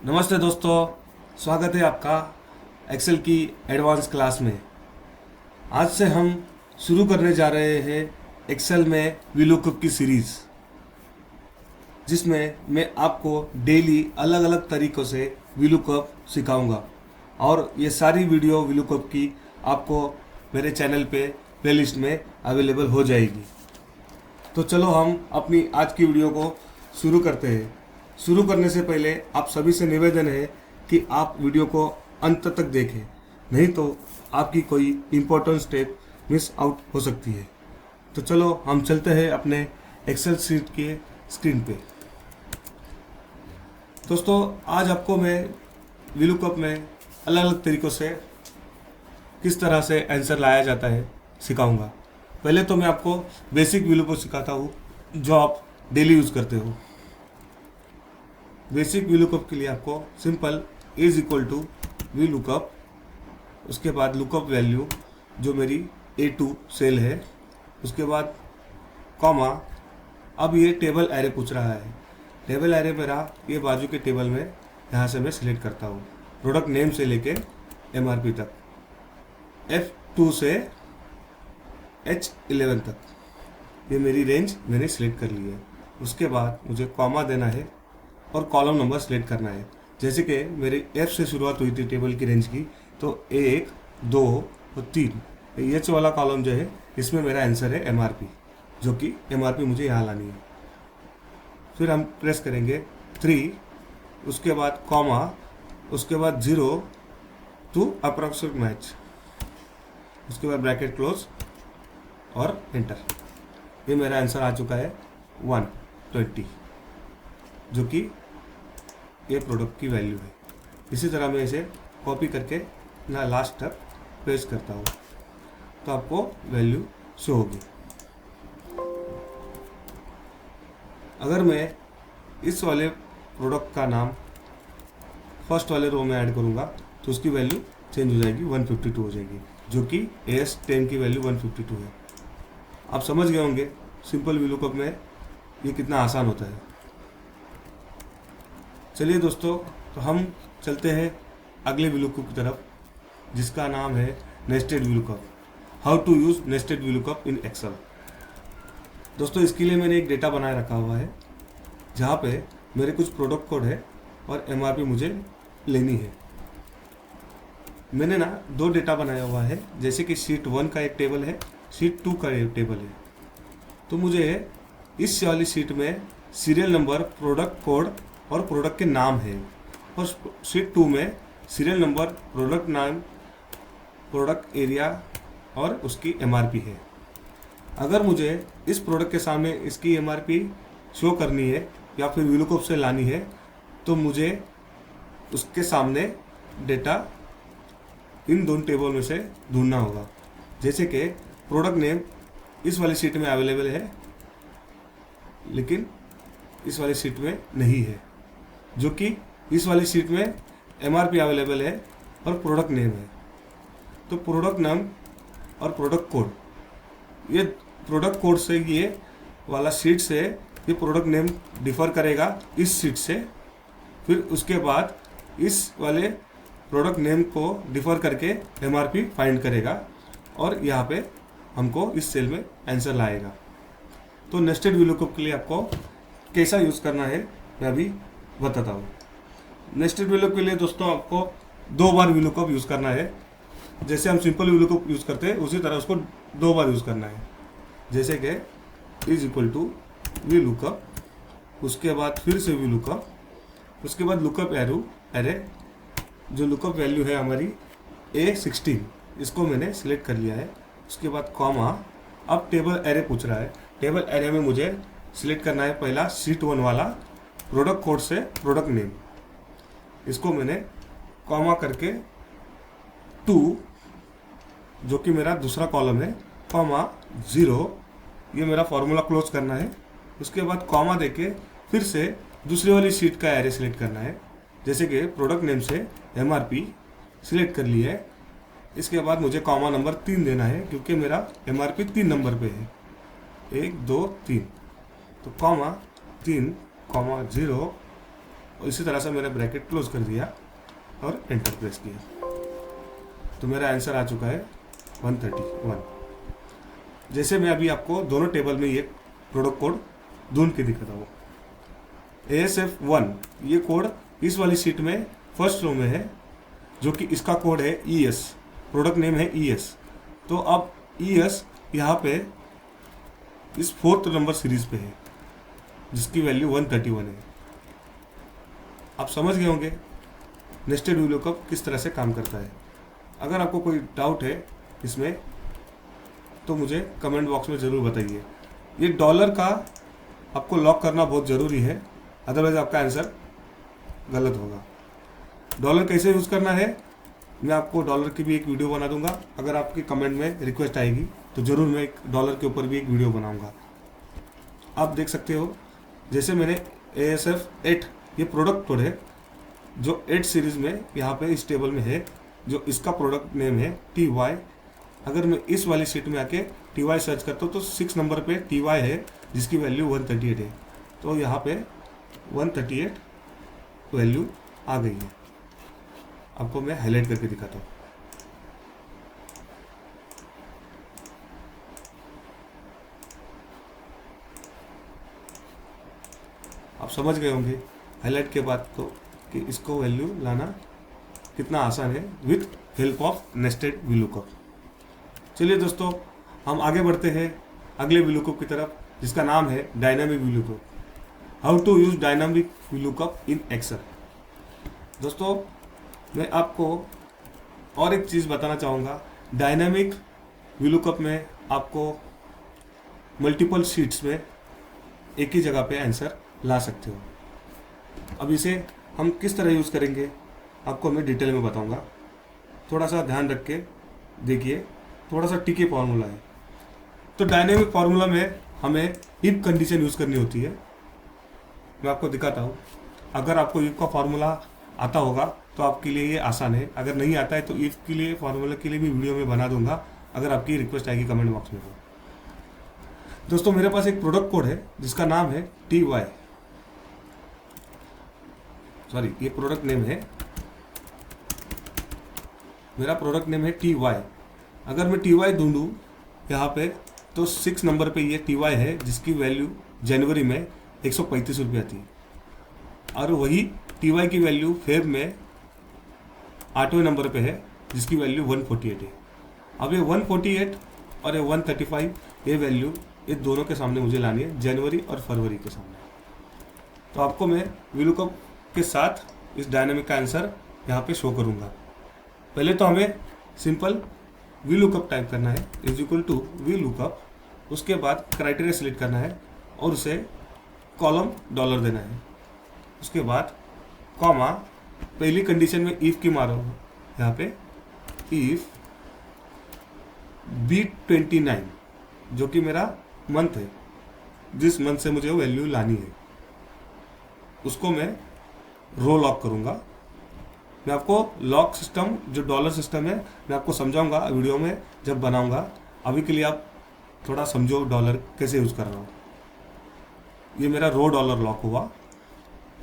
नमस्ते दोस्तों, स्वागत है आपका एक्सेल की एडवांस क्लास में। आज से हम शुरू करने जा रहे हैं एक्सेल में वीलुकअप की सीरीज़, जिसमें मैं आपको डेली अलग अलग तरीक़ों से वीलुकअप सिखाऊंगा और ये सारी वीडियो वीलुकअप की आपको मेरे चैनल पे प्लेलिस्ट में अवेलेबल हो जाएगी। तो चलो हम अपनी आज की वीडियो को शुरू करते हैं। शुरू करने से पहले आप सभी से निवेदन है कि आप वीडियो को अंत तक देखें, नहीं तो आपकी कोई इम्पोर्टेंट स्टेप मिस आउट हो सकती है। तो चलो हम चलते हैं अपने एक्सेल शीट के स्क्रीन पे। दोस्तों, आज आपको मैं वीलुकअप में अलग अलग तरीक़ों से किस तरह से आंसर लाया जाता है सिखाऊंगा। पहले तो मैं आपको बेसिक वीलुकअप सिखाता हूँ जो आप डेली यूज़ करते हो। बेसिक वीलुकअप के लिए आपको simple is equal to VLOOKUP, उसके बाद लुकअप वैल्यू जो मेरी A2 सेल है, उसके बाद कॉमा। अब ये टेबल एरे पूछ रहा है। टेबल एरे मेरा ये बाजू के टेबल में यहाँ से मैं सिलेक्ट करता हूँ, प्रोडक्ट नेम से लेके MRP तक, F2 से H11 तक। ये मेरी रेंज मैंने सिलेक्ट कर ली है। उसके बाद मुझे कॉमा देना है और कॉलम नंबर सेलेक्ट करना है। जैसे कि मेरे F से शुरुआत हुई थी टेबल की रेंज की, तो 1, 2 और 3 H वाला कॉलम जो है इसमें मेरा आंसर है MRP, जो कि MRP मुझे यहाँ लानी है। फिर हम प्रेस करेंगे 3, उसके बाद कॉमा, उसके बाद 0 टू अप्रॉक्सिमेट मैच, उसके बाद ब्रैकेट क्लोज और एंटर। ये मेरा आंसर आ चुका है 120, जो कि ये प्रोडक्ट की वैल्यू है। इसी तरह मैं इसे कॉपी करके ना लास्ट तक पेस्ट करता हूँ, तो आपको वैल्यू शो होगी। अगर मैं इस वाले प्रोडक्ट का नाम फर्स्ट वाले रो में ऐड करूँगा तो उसकी वैल्यू चेंज हो जाएगी, 152 हो जाएगी, जो कि AS10 की वैल्यू 152 है। आप समझ गए होंगे सिंपल वीलुकअप में ये कितना आसान होता है। चलिए दोस्तों, तो हम चलते हैं अगले वीलुकअप की तरफ, जिसका नाम है nested VLOOKUP. How to use nested VLOOKUP in Excel. दोस्तों, इसके लिए मैंने एक डेटा बनाए रखा हुआ है, जहाँ पे मेरे कुछ प्रोडक्ट कोड है और MRP मुझे लेनी है। मैंने ना 2 डेटा बनाया हुआ है, जैसे कि शीट 1 का एक टेबल है, शीट 2 का एक टेबल है। तो मुझे इस वाली शीट में सीरियल नंबर, प्रोडक्ट कोड और प्रोडक्ट के नाम है, और शीट 2 में सीरियल नंबर, प्रोडक्ट नाम, प्रोडक्ट एरिया और उसकी MRP है। अगर मुझे इस प्रोडक्ट के सामने इसकी MRP शो करनी है या फिर वीलुकअप से लानी है, तो मुझे उसके सामने डेटा इन दोनों टेबल में से ढूंढना होगा। जैसे कि प्रोडक्ट नेम इस वाली शीट में अवेलेबल है, लेकिन इस वाली शीट में नहीं है, जो कि इस वाली शीट में MRP अवेलेबल है और प्रोडक्ट नेम है। तो प्रोडक्ट नाम और प्रोडक्ट कोड, ये प्रोडक्ट कोड से ये वाला शीट से ये प्रोडक्ट नेम डिफ़र करेगा इस शीट से। फिर उसके बाद इस वाले प्रोडक्ट नेम को डिफ़र करके MRP फाइंड करेगा और यहाँ पे हमको इस सेल में आंसर लाएगा। तो नेस्टेड वीलुकअप के लिए आपको कैसा यूज़ करना है मैं अभी बताता हूँ। नेस्टेड वीलुकअप के लिए दोस्तों आपको 2 बार वीलुकअप यूज़ करना है। जैसे हम सिंपल वीलुकअप यूज़ करते हैं उसी तरह उसको 2 बार यूज़ करना है। जैसे कि इज इक्वल टू वीलुकअप, उसके बाद फिर से वीलुकअप, उसके बाद लुकअप एरे, जो लुकअप वैल्यू है हमारी A16, इसको मैंने सिलेक्ट कर लिया है। उसके बाद कॉमा। अब टेबल एरे पूछ रहा है। टेबल एरे में मुझे सिलेक्ट करना है पहला शीट 1 वाला प्रोडक्ट कोड से प्रोडक्ट नेम, इसको मैंने कॉमा करके 2, जो कि मेरा दूसरा कॉलम है, कॉमा 0, ये मेरा फॉर्मूला क्लोज करना है। उसके बाद कॉमा देके फिर से दूसरी वाली शीट का एरे सिलेक्ट करना है। जैसे कि प्रोडक्ट नेम से MRP सिलेक्ट कर लिया है। इसके बाद मुझे कॉमा नंबर 3 देना है, क्योंकि मेरा MRP 3 नंबर पे है, 1, 2, 3। तो कॉमा 3, कॉमा 0 और इसी तरह से मैंने ब्रैकेट क्लोज कर दिया और एंटर प्रेस किया, तो मेरा आंसर आ चुका है 131। जैसे मैं अभी आपको दोनों टेबल में ये प्रोडक्ट कोड ढूंढ के दिखाता हूँ। ASF1 ये कोड इस वाली शीट में फर्स्ट रो में है, जो कि इसका कोड है ES, प्रोडक्ट नेम है ES। तो अब ES यहाँ पे इस 4th नंबर सीरीज पे है, जिसकी वैल्यू 131 है। आप समझ गए होंगे नेस्टेड VLOOKUP किस तरह से काम करता है। अगर आपको कोई डाउट है इसमें तो मुझे कमेंट बॉक्स में ज़रूर बताइए। ये डॉलर का आपको लॉक करना बहुत ज़रूरी है, अदरवाइज आपका आंसर गलत होगा। डॉलर कैसे यूज़ करना है मैं आपको डॉलर की भी एक वीडियो बना दूंगा। अगर आपके कमेंट में रिक्वेस्ट आएगी तो ज़रूर मैं एक डॉलर के ऊपर भी एक वीडियो बनाऊंगा। आप देख सकते हो जैसे मैंने ASF8 ये प्रोडक्ट कोड है जो 8 सीरीज़ में यहाँ पे इस टेबल में है, जो इसका प्रोडक्ट नेम है TY। अगर मैं इस वाली शीट में आके TY सर्च करता हूँ तो 6 नंबर पे TY है, जिसकी वैल्यू 138 है। तो यहाँ पे 138 वैल्यू आ गई है। आपको मैं हाईलाइट करके दिखाता हूँ। आप समझ गए होंगे हाईलाइट के बाद तो कि इसको वैल्यू लाना कितना आसान है with help of nested VLOOKUP। चलिए दोस्तों, हम आगे बढ़ते हैं अगले VLOOKUP की तरफ, जिसका नाम है dynamic VLOOKUP। How to use dynamic VLOOKUP in Excel. दोस्तों, मैं आपको और एक चीज़ बताना चाहूँगा। डायनामिक VLOOKUP में आपको मल्टीपल शीट्स में एक ही जगह पे आंसर ला सकते हो। अब इसे हम किस तरह यूज़ करेंगे आपको मैं डिटेल में बताऊँगा। थोड़ा सा ध्यान रख के देखिए, थोड़ा सा टिके फॉर्मूला है। तो डायनेमिक फार्मूला में हमें इफ कंडीशन यूज़ करनी होती है। मैं आपको दिखाता हूँ। अगर आपको इफ का फार्मूला आता होगा तो आपके लिए ये आसान है, अगर नहीं आता है तो इफ के लिए फार्मूला के लिए भी वीडियो में बना दूंगा, अगर आपकी रिक्वेस्ट आएगी कमेंट बॉक्स में। दोस्तों, मेरे पास एक प्रोडक्ट कोड है जिसका नाम है TY। सॉरी, ये प्रोडक्ट नेम है, मेरा प्रोडक्ट नेम है TY। अगर मैं TY ढूंढूं यहाँ पे तो 6 नंबर पे ये TY है, जिसकी वैल्यू जनवरी में 135 रुपये आती है, और वही TY की वैल्यू फेब में 8वें नंबर पे है, जिसकी वैल्यू 148 है। अब ये 148 और ये 135 ये वैल्यू ये दोनों के सामने मुझे लानी है, जनवरी और फरवरी के सामने। तो आपको मैं VLOOKUP के साथ इस डायनामिक का आंसर यहाँ पे शो करूँगा। पहले तो हमें सिंपल VLOOKUP टाइप करना है, इज इक्वल टू VLOOKUP। उसके बाद क्राइटेरिया सिलेक्ट करना है और उसे कॉलम डॉलर देना है। उसके बाद कॉमा, पहली कंडीशन में इफ की मारो यहाँ पे, इफ B29 जो कि मेरा मंथ है, जिस मंथ से मुझे वैल्यू लानी है, उसको मैं रो लॉक करूँगा। मैं आपको लॉक सिस्टम जो डॉलर सिस्टम है मैं आपको समझाऊंगा वीडियो में जब बनाऊंगा। अभी के लिए आप थोड़ा समझो डॉलर कैसे यूज़ कर रहा हूँ। ये मेरा रो डॉलर लॉक हुआ।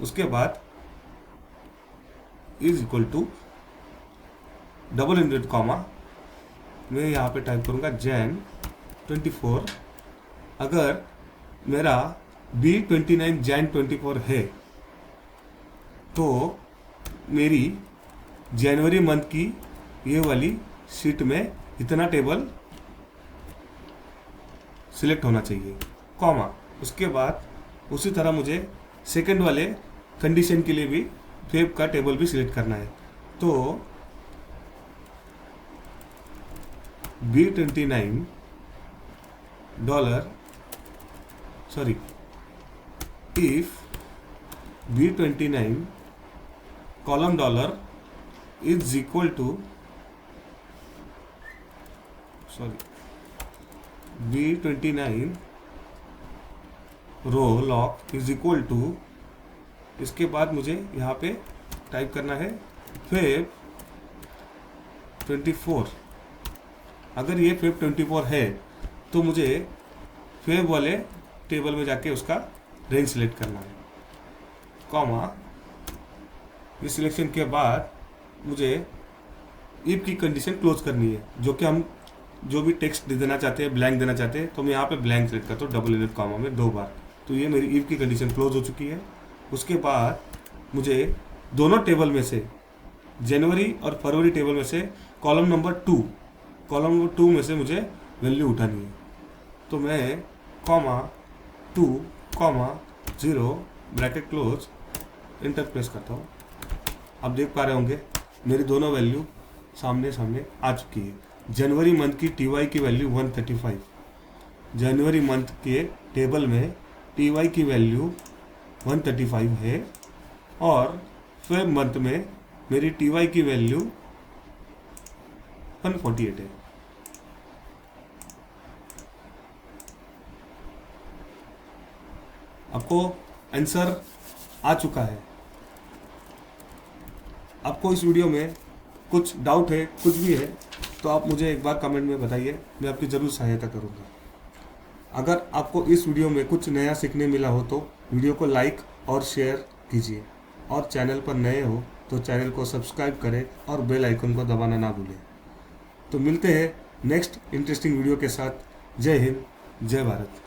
उसके बाद is equal to double inverted comma, मैं यहाँ पे टाइप करूँगा Jan 24। अगर मेरा B29 Jan 24 है तो मेरी जनवरी मंथ की ये वाली शीट में इतना टेबल सिलेक्ट होना चाहिए, कॉमा। उसके बाद उसी तरह मुझे सेकंड वाले कंडीशन के लिए भी फेब का टेबल भी सिलेक्ट करना है। तो B29 dollar, sorry, if B29 column dollar is equal to, sorry, B29 row lock is equal to, इसके बाद मुझे यहाँ पे टाइप करना है फेब 24। अगर ये फेब 24 है तो मुझे फेब वाले टेबल में जाके उसका रेंज सिलेक्ट करना है, कॉमा। ये सिलेक्शन के बाद मुझे इफ की कंडीशन क्लोज करनी है, जो कि हम जो भी टेक्स्ट देना चाहते हैं, ब्लैंक देना चाहते हैं, तो मैं यहाँ पे ब्लैंक सेलेक्ट करता हूँ डबल इनवर्ट कॉमा में 2 बार। तो ये मेरी इफ की कंडीशन क्लोज हो चुकी है। उसके बाद मुझे दोनों टेबल में से, जनवरी और फरवरी टेबल में से कॉलम नंबर 2 में से मुझे वैल्यू उठानी है। तो मैं comma 2 comma 0 bracket close enter press करता हूँ। आप देख पा रहे होंगे मेरी दोनों वैल्यू सामने सामने आ चुकी है। जनवरी मंथ की टी की वैल्यू 135, जनवरी मंथ के टेबल में टी की वैल्यू 135 है, और फेब मंथ में मेरी टी की वैल्यू 148 है। आपको आंसर आ चुका है। आपको इस वीडियो में कुछ डाउट है, कुछ भी है, तो आप मुझे एक बार कमेंट में बताइए, मैं आपकी ज़रूर सहायता करूँगा। अगर आपको इस वीडियो में कुछ नया सीखने मिला हो तो वीडियो को लाइक और शेयर कीजिए, और चैनल पर नए हो तो चैनल को सब्सक्राइब करें और बेल आइकन को दबाना ना भूलें। तो मिलते हैं नेक्स्ट इंटरेस्टिंग वीडियो के साथ। जय हिंद, जय भारत।